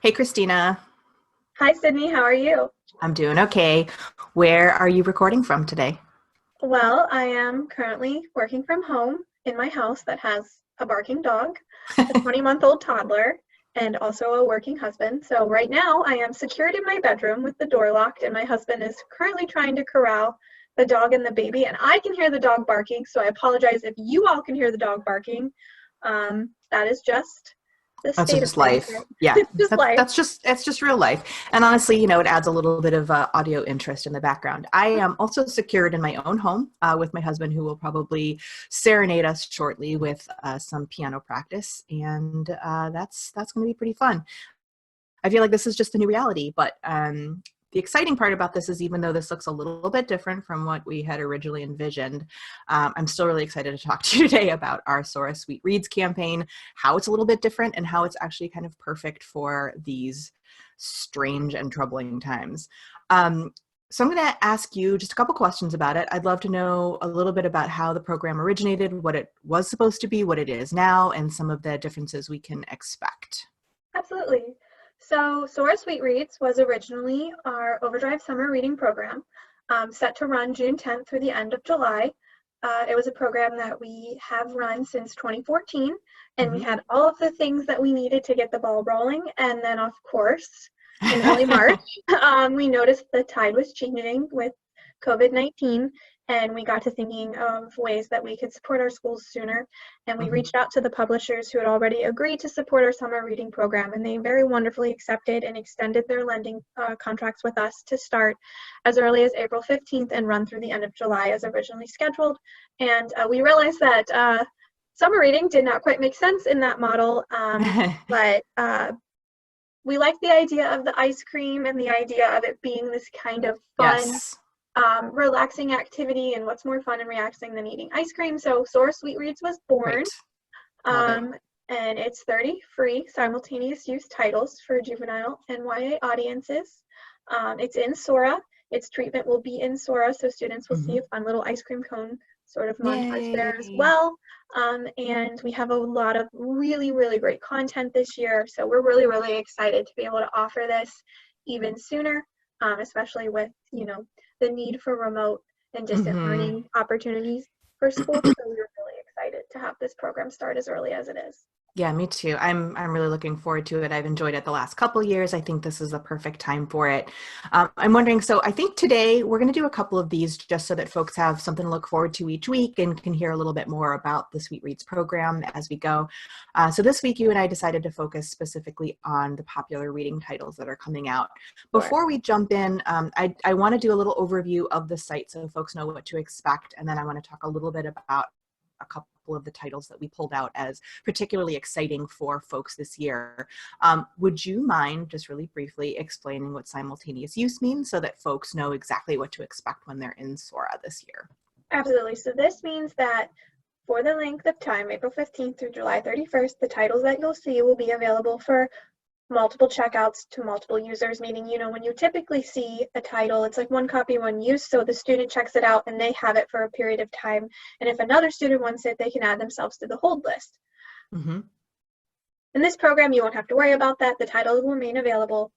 Hey, Christina. Hi, Sydney. How are you? I'm doing okay. Where are you recording from today? Well, I am currently working from home in my house that has a barking dog, a 20-month-old toddler, and also a working husband. So right now I am secured in my bedroom with the door locked, and my husband is currently trying to corral the dog and the baby, and I can hear the dog barking, so I apologize if you all can hear the dog barking. That is just the That's state of just things life. here. Yeah, It's just that's life. that's just it's just real life. And honestly, it adds a little bit of audio interest in the background. I am also secured in my own home with my husband, who will probably serenade us shortly with some piano practice, and that's going to be pretty fun. I feel like this is just the new reality, but the exciting part about this is even though this looks a little bit different from what we had originally envisioned, I'm still really excited to talk to you today about our Sora Sweet Reads campaign, how it's a little bit different, and how it's actually kind of perfect for these strange and troubling times. So I'm going to ask you just a couple questions about it. I'd love to know a little bit about how the program originated, what it was supposed to be, what it is now, and some of the differences we can expect. Absolutely. So Sora Sweet Reads was originally our Overdrive Summer Reading Program, set to run June 10th through the end of July. It was a program that we have run since 2014, and we Mhm. had all of the things that we needed to get the ball rolling. And then, of course, in early March, we noticed the tide was changing with COVID-19, and we got to thinking of ways that we could support our schools sooner. And we Mhm. reached out to the publishers who had already agreed to support our summer reading program, and they very wonderfully accepted and extended their lending contracts with us to start as early as April 15th and run through the end of July as originally scheduled. And we realized that summer reading did not quite make sense in that model, but we like the idea of the ice cream and the idea of it being this kind of fun, Yes. relaxing activity. And what's more fun and relaxing than eating ice cream? So Soar Sweet Reads was born, Right. Love it. um, and it's 30 free simultaneous use titles for juvenile and YA audiences. It's in Sora. Its treatment will be in Sora, so students will see Mhm. a fun little ice cream cone sort of montage there as Yay. well. And we have a lot of really, really great content this year. So we're really, really excited to be able to offer this even sooner, especially with, the need for remote and distant Mhm. learning opportunities for schools. So we're really excited to have this program start as early as it is. Yeah, me too. I'm really looking forward to it. I've enjoyed it the last couple of years. I think this is a perfect time for it. I'm wondering, so I think today we're going to do a couple of these just so that folks have something to look forward to each week and can hear a little bit more about the Sweet Reads program as we go. So this week, you and I decided to focus specifically on the popular reading titles that are coming out. Sure. Before we jump in, I want to do a little overview of the site so folks know what to expect, and then I want to talk a little bit about a couple of the titles that we pulled out as particularly exciting for folks this year. Would you mind just really briefly explaining what simultaneous use means so that folks know exactly what to expect when they're in Sora this year? Absolutely. So this means that for the length of time, April 15th through July 31st, the titles that you'll see will be available for multiple checkouts to multiple users, meaning, when you typically see a title, it's like one copy, one use. So the student checks it out and they have it for a period of time. And if another student wants it, they can add themselves to the hold list. Mm-hmm. In this program, you won't have to worry about that. The titles will remain available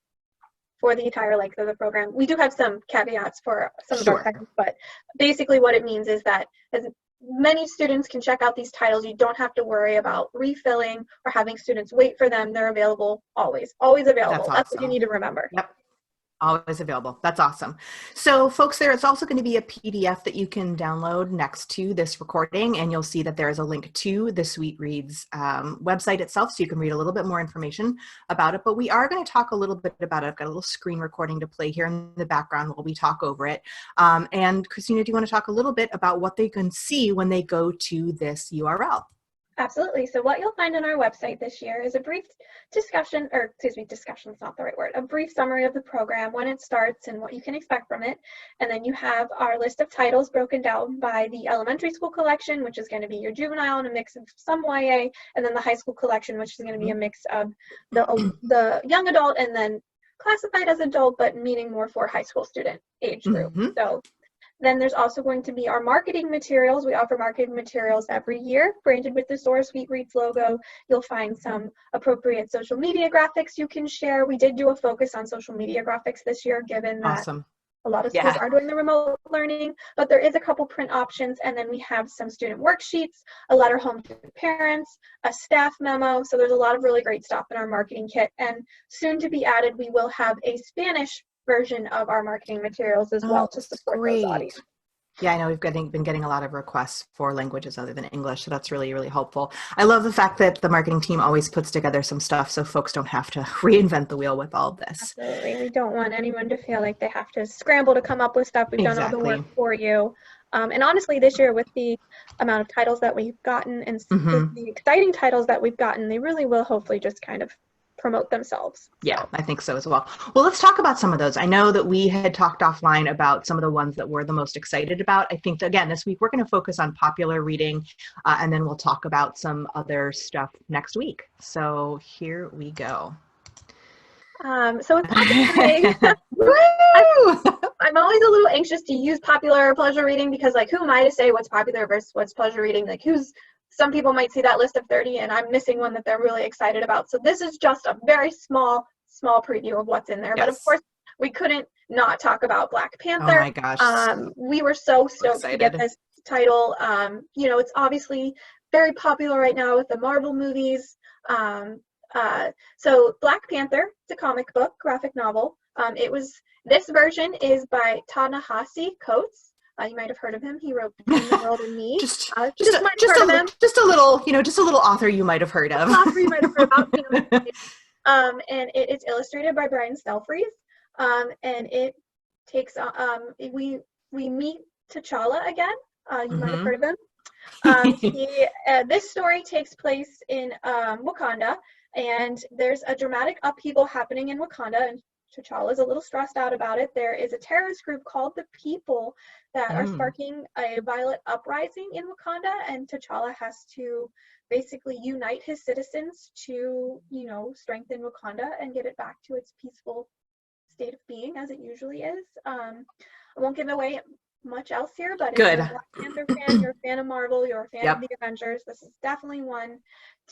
for the entire length of the program. We do have some caveats for some of our Sure. titles, but basically what it means is that as many students can check out these titles, you don't have to worry about refilling or having students wait for them. They're available always, always That's available. That's what you awesome. need to remember. Yep. Always available. That's awesome. So folks, there is also going to be a PDF that you can download next to this recording, and you'll see that there is a link to the Sweet Reads website itself, so you can read a little bit more information about it. But we are going to talk a little bit about it. I've got a little screen recording to play here in the background while we talk over it. And Christina, do you want to talk a little bit about what they can see when they go to this URL? Absolutely. So what you'll find on our website this year is a brief discussion, or excuse me, discussion is not the right word, a brief summary of the program, when it starts and what you can expect from it. And then you have our list of titles broken down by the elementary school collection, which is going to be your juvenile and a mix of some YA, and then the high school collection, which is going to be a mix of the young adult and then classified as adult, but meaning more for high school student age group. Mm-hmm. So Then there's also going to be our marketing materials. We offer marketing materials every year, branded with the Sora Sweet Reads logo. You'll find some appropriate social media graphics you can share. We did do a focus on social media graphics this year, given that Awesome. a lot of schools are doing the remote learning, but there is a couple print options, and then we have some student worksheets, a letter home to parents, a staff memo. So there's a lot of really great stuff in our marketing kit. And soon to be added, we will have a Spanish version of our marketing materials as well to support those audiences. Yeah, I know we've been getting a lot of requests for languages other than English, so that's really, really helpful. I love the fact that the marketing team always puts together some stuff so folks don't have to reinvent the wheel with all this. Absolutely. We don't want anyone to feel like they have to scramble to come up with stuff. We've done all the work for you. And honestly, this year, with the amount of titles that we've gotten and the exciting titles that we've gotten, they really will hopefully just kind of promote themselves. Yeah, I think so as well. Well, let's talk about some of those. I know that we had talked offline about some of the ones that we're the most excited about. I think, again, this week we're going to focus on popular reading, and then we'll talk about some other stuff next week. So here we go. So with popular reading, I'm always a little anxious to use popular or pleasure reading because, like, who am I to say what's popular versus what's pleasure reading? Like, some people might see that list of 30 and I'm missing one that they're really excited about. So this is just a very small preview of what's in there. Yes. But of course, we couldn't not talk about Black Panther. Oh my gosh. We were so stoked to get this title. You know, it's obviously very popular right now with the Marvel movies. So Black Panther, it's a comic book, graphic novel. This version is by Ta-Nehisi Coates. You might have heard of him. He wrote Between the World and Me. just a little author you might have heard of. Author you might have heard about. And it is illustrated by Brian Stelfreeze. And it takes we meet T'Challa again. You might have heard of him. This story takes place in Wakanda, and there's a dramatic upheaval happening in Wakanda, and T'Challa is a little stressed out about it. There is a terrorist group called the People that are sparking a violent uprising in Wakanda, and T'Challa has to basically unite his citizens to, strengthen Wakanda and get it back to its peaceful state of being as it usually is. I won't give away much else here, but if you're a Black Panther fan, you're a fan of Marvel, you're a fan of the Avengers, this is definitely one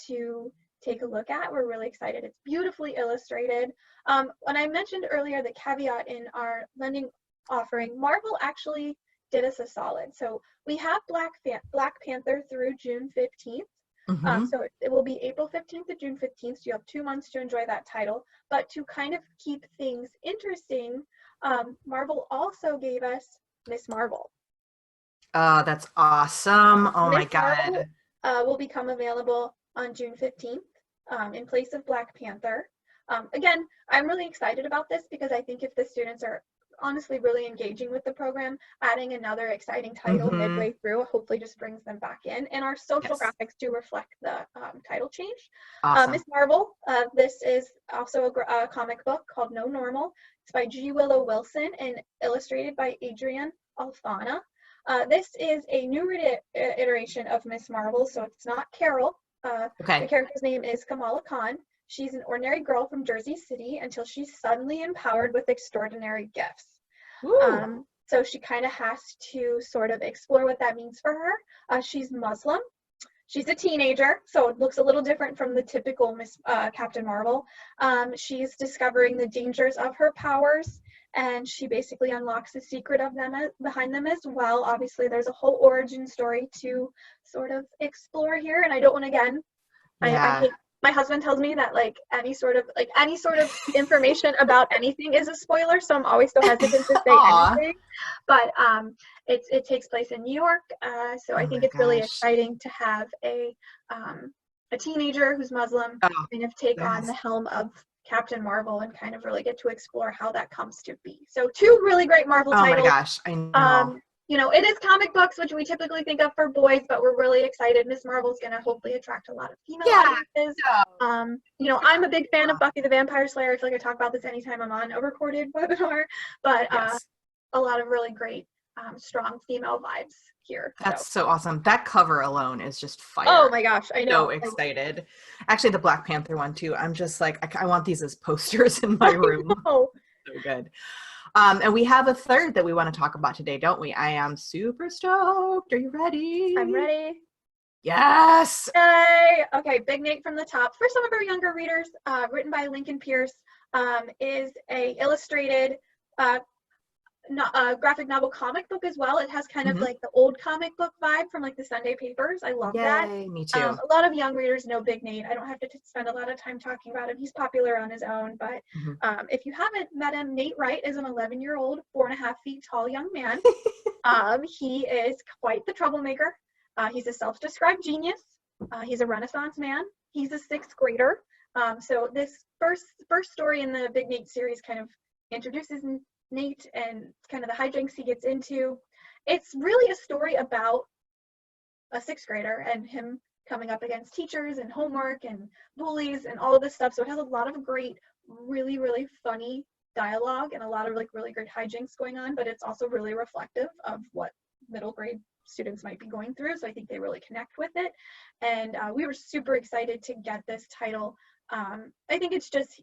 to take a look at. We're really excited. It's beautifully illustrated. When I mentioned earlier the caveat in our lending offering, Marvel actually did us a solid. So we have Black Panther through June 15th. So it will be April 15th to June 15th. So you have 2 months to enjoy that title. But to kind of keep things interesting, Marvel also gave us Miss Marvel. Oh, that's awesome. Oh my God. Marvel, will become available on June 15th in place of Black Panther. Again, I'm really excited about this because I think if the students are honestly really engaging with the program, adding another exciting title midway through hopefully just brings them back in. And our social graphics do reflect the title change. Awesome. Miss Marvel, this is also a comic book called No Normal. It's by G. Willow Wilson and illustrated by Adrienne Alfana. This is a new iteration of Miss Marvel, so it's not Carol. The character's name is Kamala Khan. She's an ordinary girl from Jersey City until she's suddenly empowered with extraordinary gifts. So she kind of has to sort of explore what that means for her. She's Muslim. She's a teenager, so it looks a little different from the typical Captain Marvel. She's discovering the dangers of her powers, and she basically unlocks the secret of them behind them as well. Obviously, there's a whole origin story to sort of explore here, and I don't want to, again, I hate, my husband tells me that any sort of information about anything is a spoiler, so I'm always so hesitant to say anything. But it takes place in New York, so I think it's really exciting to have a teenager who's Muslim kind of take on the helm of Captain Marvel and kind of really get to explore how that comes to be. So 2 really great Marvel titles. Oh my gosh, I know. It is comic books, which we typically think of for boys, but we're really excited. Miss Marvel's going to hopefully attract a lot of female audiences. I'm a big fan of Buffy the Vampire Slayer. I feel like I talk about this anytime I'm on a recorded webinar, but a lot of really great, strong female vibes here. That's so awesome. That cover alone is just fire. Oh my gosh, I know. So excited. Actually, the Black Panther one too. I'm just like, I want these as posters in my room. So good. And we have a third that we want to talk about today, don't we? I am super stoked. Are you ready? I'm ready. Yes. Yay! Okay, Big Nate from the Top. For some of our younger readers, written by Lincoln Pierce, is a illustrated graphic novel comic book as well. It has kind of like the old comic book vibe from like the Sunday papers. I love that. Yay, me too. A lot of young readers know Big Nate. I don't have to spend a lot of time talking about him. He's popular on his own, but if you haven't met him, Nate Wright is an 11-year-old, 4.5 feet tall young man. He is quite the troublemaker. He's a self-described genius. He's a Renaissance man. He's a 6th grader. So this first story in the Big Nate series kind of introduces Nate and kind of the hijinks he gets into. It's really a story about a 6th grader and him coming up against teachers and homework and bullies and all of this stuff. So it has a lot of great, really, really funny dialogue and a lot of like really great hijinks going on, but it's also really reflective of what middle grade students might be going through. So I think they really connect with it. And we were super excited to get this title. I think it's just,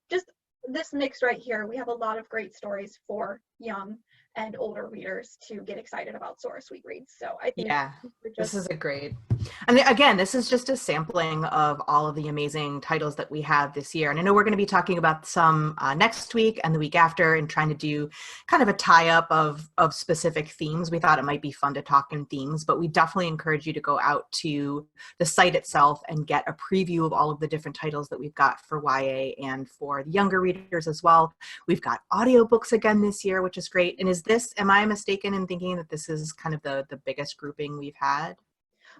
just this mix right here. We have a lot of great stories for young and older readers to get excited about Sora Sweet Reads. So I think this is a great, and again, this is just a sampling of all of the amazing titles that we have this year. And I know we're going to be talking about some next week and the week after and trying to do kind of a tie-up of specific themes. We thought it might be fun to talk in themes, but we definitely encourage you to go out to the site itself and get a preview of all of the different titles that we've got for YA and for the younger readers as well. We've got audiobooks again this year, which is great. And am I mistaken in thinking that this is kind of the biggest grouping we've had?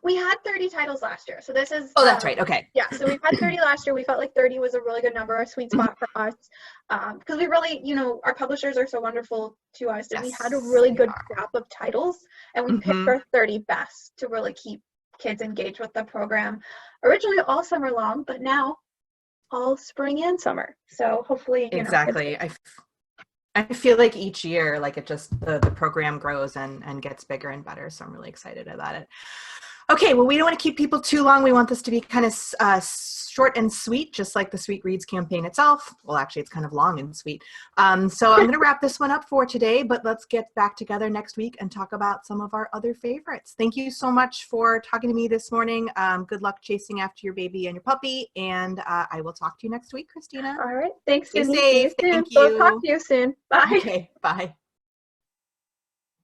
We had 30 titles last year. So this is... Oh, that's right. Okay. Yeah, so we've had 30 last year. We felt like 30 was a really good number, a sweet spot for us. Because we really, our publishers are so wonderful to us. And we had a really good crop of titles. And we picked our 30 best to really keep kids engaged with the program. Originally all summer long, but now all spring and summer. So hopefully, Exactly. I feel like each year, like it just, the program grows and gets bigger and better. So I'm really excited about it. Okay, well, we don't want to keep people too long. We want this to be kind of short and sweet, just like the Sweet Reads campaign itself. Well, actually, it's kind of long and sweet. So I'm going to wrap this one up for today, but let's get back together next week and talk about some of our other favorites. Thank you so much for talking to me this morning. Good luck chasing after your baby and your puppy, and I will talk to you next week, Christina. All right, thanks, Stay Cindy. safe. See you soon. Thank you. We'll talk to you soon. Bye. Okay, bye.